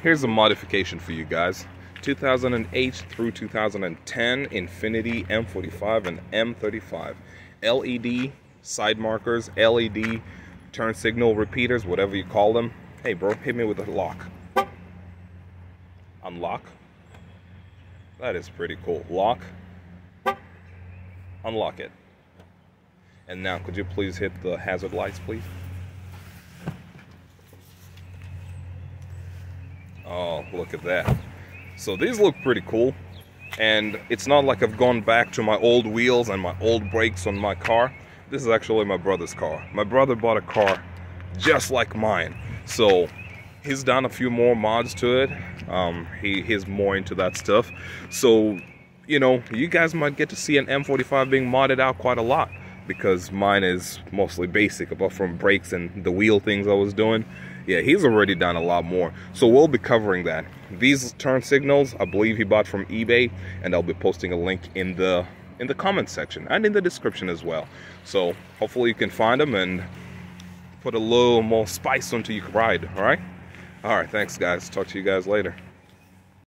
here's a modification for you guys. 2008 through 2010 Infiniti M45 and M35. LED side markers, LED turn signal repeaters, whatever you call them. Hey bro, hit me with a lock. Unlock. That is pretty cool. Lock. Unlock it. And now, could you please hit the hazard lights, please? Oh, look at that. So these look pretty cool. And it's not like I've gone back to my old wheels and my old brakes on my car. This is actually my brother's car. My brother bought a car just like mine. So he's done a few more mods to it. He's more into that stuff. So, you know, you guys might get to see an M45 being modded out quite a lot, because mine is mostly basic, apart from brakes and the wheel things I was doing. Yeah, he's already done a lot more. So we'll be covering that. These turn signals, I believe he bought from eBay, and I'll be posting a link in the comment section and in the description as well. So hopefully you can find them and put a little more spice onto your ride, all right? All right, thanks guys. Talk to you guys later.